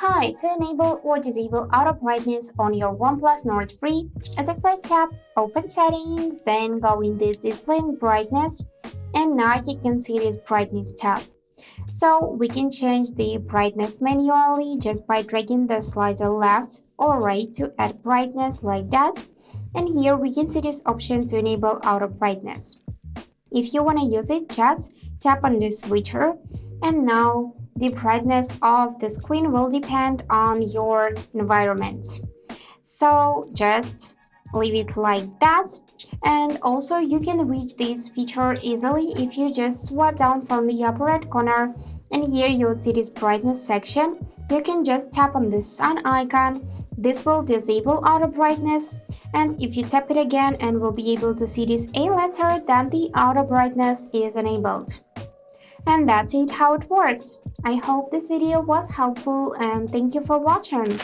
Hi, to enable or disable auto brightness on your OnePlus Nord 3, as a first step, open settings, then go in the display and brightness, and now you can see this brightness tab. So we can change the brightness manually just by dragging the slider left or right to add brightness like that. And here we can see this option to enable auto brightness. If you want to use it, just tap on this switcher, and now the brightness of the screen will depend on your environment. So just leave it like that. And also you can reach this feature easily if you just swipe down from the upper right corner, and here you'll see this brightness section. You can just tap on this sun icon. This will disable auto brightness, and if you tap it again and will be able to see this A letter, then the auto brightness is enabled. And that's it how it works. I hope this video was helpful and thank you for watching.